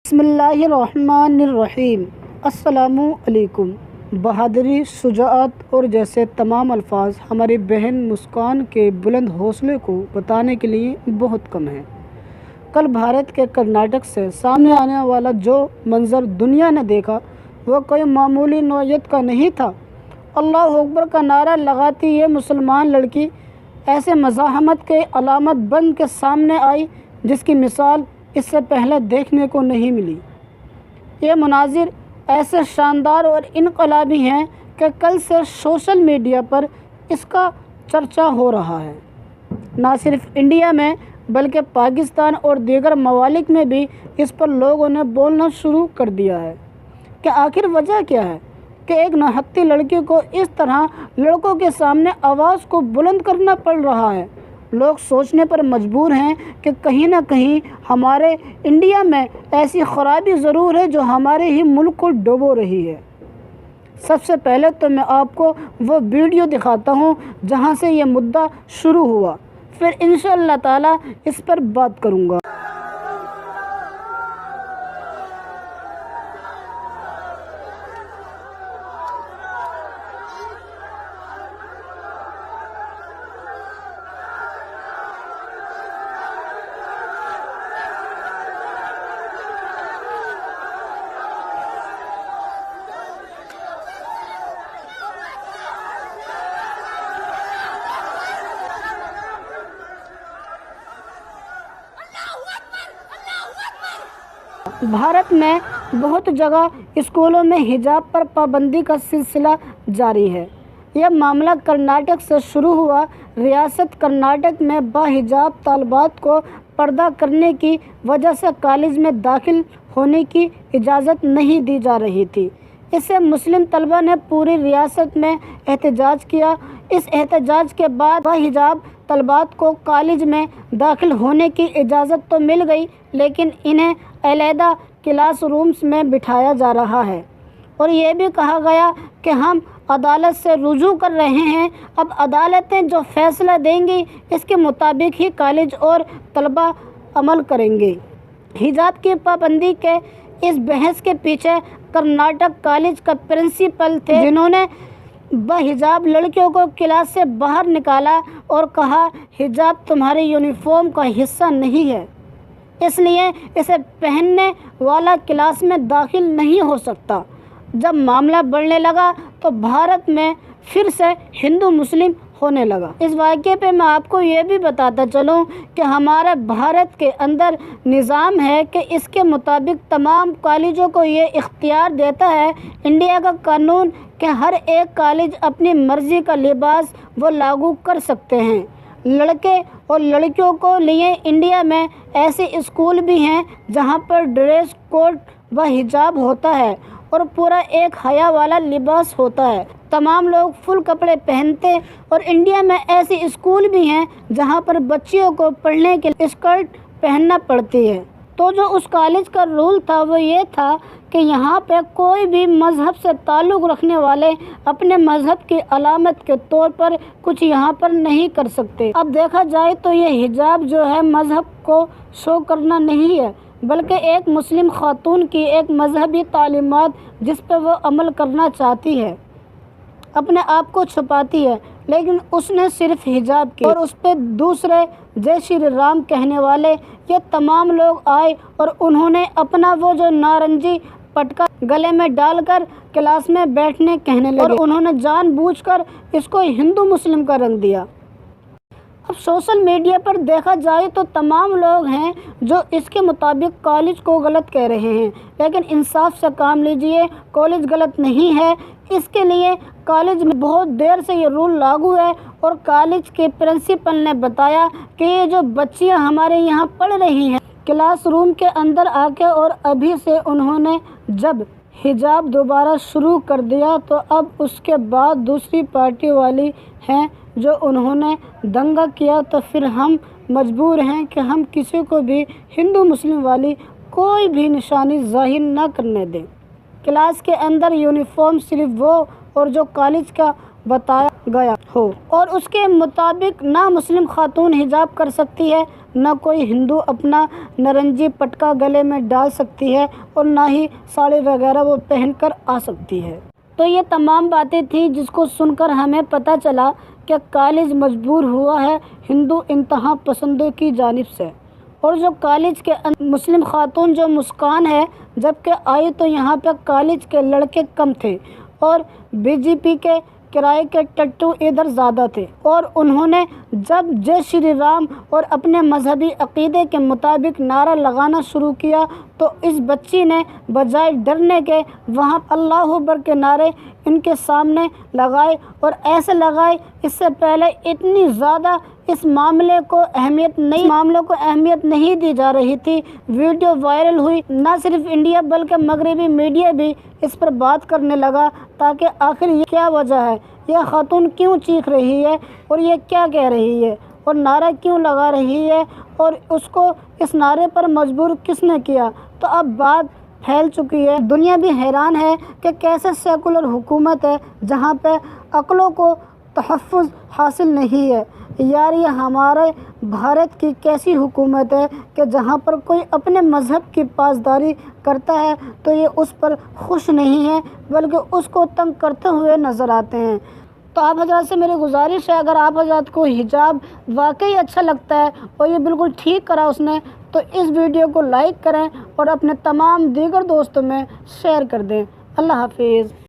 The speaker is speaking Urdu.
بسم اللہ الرحمن الرحیم۔ السلام علیکم۔ بہادری، شجاعت اور جیسے تمام الفاظ ہماری بہن مسکان کے بلند حوصلے کو بتانے کے لیے بہت کم ہیں۔ کل بھارت کے کرناٹک سے سامنے آنے والا جو منظر دنیا نے دیکھا وہ کوئی معمولی نوعیت کا نہیں تھا۔ اللہ اکبر کا نعرہ لگاتی یہ مسلمان لڑکی ایسے مزاحمت کے علامت بن کے سامنے آئی جس کی مثال اس سے پہلے دیکھنے کو نہیں ملی۔ یہ مناظر ایسے شاندار اور انقلابی ہیں کہ کل سے سوشل میڈیا پر اس کا چرچا ہو رہا ہے۔ نہ صرف انڈیا میں بلکہ پاکستان اور دیگر ممالک میں بھی اس پر لوگوں نے بولنا شروع کر دیا ہے کہ آخر وجہ کیا ہے کہ ایک نہتی لڑکی کو اس طرح لڑکوں کے سامنے آواز کو بلند کرنا پڑ رہا ہے۔ لوگ سوچنے پر مجبور ہیں کہ کہیں نہ کہیں ہمارے انڈیا میں ایسی خرابی ضرور ہے جو ہمارے ہی ملک کو ڈبو رہی ہے۔ سب سے پہلے تو میں آپ کو وہ ویڈیو دکھاتا ہوں جہاں سے یہ مدعا شروع ہوا، پھر انشاءاللہ تعالی اس پر بات کروں گا۔ بھارت میں بہت جگہ اسکولوں میں حجاب پر پابندی کا سلسلہ جاری ہے۔ یہ معاملہ کرناٹک سے شروع ہوا۔ ریاست کرناٹک میں باحجاب طالبات کو پردہ کرنے کی وجہ سے کالج میں داخل ہونے کی اجازت نہیں دی جا رہی تھی۔ اس سے مسلم طلبہ نے پوری ریاست میں احتجاج کیا۔ اس احتجاج کے بعد باحجاب طالبات کو کالج میں داخل ہونے کی اجازت تو مل گئی، لیکن انہیں علیحدہ کلاس رومز میں بٹھایا جا رہا ہے اور یہ بھی کہا گیا کہ ہم عدالت سے رجوع کر رہے ہیں۔ اب عدالتیں جو فیصلہ دیں گی اس کے مطابق ہی کالج اور طلبہ عمل کریں گے۔ حجاب کی پابندی کے اس بحث کے پیچھے کرناٹک کالج کا پرنسپل تھے جنہوں نے باحجاب لڑکیوں کو کلاس سے باہر نکالا اور کہا حجاب تمہاری یونیفارم کا حصہ نہیں ہے، اس لیے اسے پہننے والا کلاس میں داخل نہیں ہو سکتا۔ جب معاملہ بڑھنے لگا تو بھارت میں پھر سے ہندو مسلم ہونے لگا۔ اس واقعے پہ میں آپ کو یہ بھی بتاتا چلوں کہ ہمارا بھارت کے اندر نظام ہے کہ اس کے مطابق تمام کالجوں کو یہ اختیار دیتا ہے انڈیا کا قانون کہ ہر ایک کالج اپنی مرضی کا لباس وہ لاگو کر سکتے ہیں۔ لڑکے اور لڑکیوں کو لیے انڈیا میں ایسے اسکول بھی ہیں جہاں پر ڈریس کوڈ و حجاب ہوتا ہے اور پورا ایک حیا والا لباس ہوتا ہے، تمام لوگ فل کپڑے پہنتے، اور انڈیا میں ایسے اسکول بھی ہیں جہاں پر بچیوں کو پڑھنے کے لیے اسکرٹ پہننا پڑتی ہے۔ تو جو اس کالج کا رول تھا وہ یہ تھا کہ یہاں پہ کوئی بھی مذہب سے تعلق رکھنے والے اپنے مذہب کی علامت کے طور پر کچھ یہاں پر نہیں کر سکتے۔ اب دیکھا جائے تو یہ حجاب جو ہے مذہب کو شو کرنا نہیں ہے، بلکہ ایک مسلم خاتون کی ایک مذہبی تعلیمات جس پہ وہ عمل کرنا چاہتی ہے، اپنے آپ کو چھپاتی ہے، لیکن اس نے صرف حجاب کی اور اس پہ دوسرے جے شری رام کہنے والے یہ تمام لوگ آئے اور انہوں نے اپنا وہ جو نارنجی پٹکا گلے میں ڈال کر کلاس میں بیٹھنے کہنے لگے اور انہوں نے جان بوجھ کر اس کو ہندو مسلم کا رنگ دیا۔ اب سوشل میڈیا پر دیکھا جائے تو تمام لوگ ہیں جو اس کے مطابق کالج کو غلط کہہ رہے ہیں، لیکن انصاف سے کام لیجئے، کالج غلط نہیں ہے۔ اس کے لیے کالج میں بہت دیر سے یہ رول لاگو ہے اور کالج کے پرنسپل نے بتایا کہ یہ جو بچیاں ہمارے یہاں پڑھ رہی ہیں کلاس روم کے اندر آ کے، اور ابھی سے انہوں نے جب حجاب دوبارہ شروع کر دیا تو اب اس کے بعد دوسری پارٹی والی ہیں جو انہوں نے دنگا کیا، تو پھر ہم مجبور ہیں کہ ہم کسی کو بھی ہندو مسلم والی کوئی بھی نشانی ظاہر نہ کرنے دیں۔ کلاس کے اندر یونیفارم صرف وہ اور جو کالج کا بتایا گیا ہو، اور اس کے مطابق نہ مسلم خاتون حجاب کر سکتی ہے نہ کوئی ہندو اپنا نارنجی پٹکا گلے میں ڈال سکتی ہے اور نہ ہی ساڑی وغیرہ وہ پہن کر آ سکتی ہے۔ تو یہ تمام باتیں تھیں جس کو سن کر ہمیں پتہ چلا کہ کالج مجبور ہوا ہے ہندو انتہا پسندوں کی جانب سے، اور جو کالج کے مسلم خاتون جو مسکان ہے، جب کہ آئی تو یہاں پہ کالج کے لڑکے کم تھے اور بی جے پی کے کرائے کے ٹٹو ادھر زیادہ تھے، اور انہوں نے جب جے شری رام اور اپنے مذہبی عقیدے کے مطابق نعرہ لگانا شروع کیا تو اس بچی نے بجائے ڈرنے کے وہاں اللہ اکبر کے نعرے ان کے سامنے لگائے، اور ایسے لگائے اس سے پہلے اتنی زیادہ اس معاملے کو اہمیت نہیں دی جا رہی تھی۔ ویڈیو وائرل ہوئی، نہ صرف انڈیا بلکہ مغربی میڈیا بھی اس پر بات کرنے لگا تاکہ آخر یہ کیا وجہ ہے، یہ خاتون کیوں چیخ رہی ہے اور یہ کیا کہہ رہی ہے اور نعرہ کیوں لگا رہی ہے، اور اس کو اس نعرے پر مجبور کس نے کیا۔ تو اب بات پھیل چکی ہے، دنیا بھی حیران ہے کہ کیسے سیکولر حکومت ہے جہاں پہ عقلوں کو تحفظ حاصل نہیں ہے۔ یار یہ ہمارے بھارت کی کیسی حکومت ہے کہ جہاں پر کوئی اپنے مذہب کی پاسداری کرتا ہے تو یہ اس پر خوش نہیں ہے بلکہ اس کو تنگ کرتے ہوئے نظر آتے ہیں۔ تو آپ حضرات سے میری گزارش ہے، اگر آپ حضرات کو حجاب واقعی اچھا لگتا ہے اور یہ بالکل ٹھیک کرا اس نے، تو اس ویڈیو کو لائک کریں اور اپنے تمام دیگر دوستوں میں شیئر کر دیں۔ اللہ حافظ۔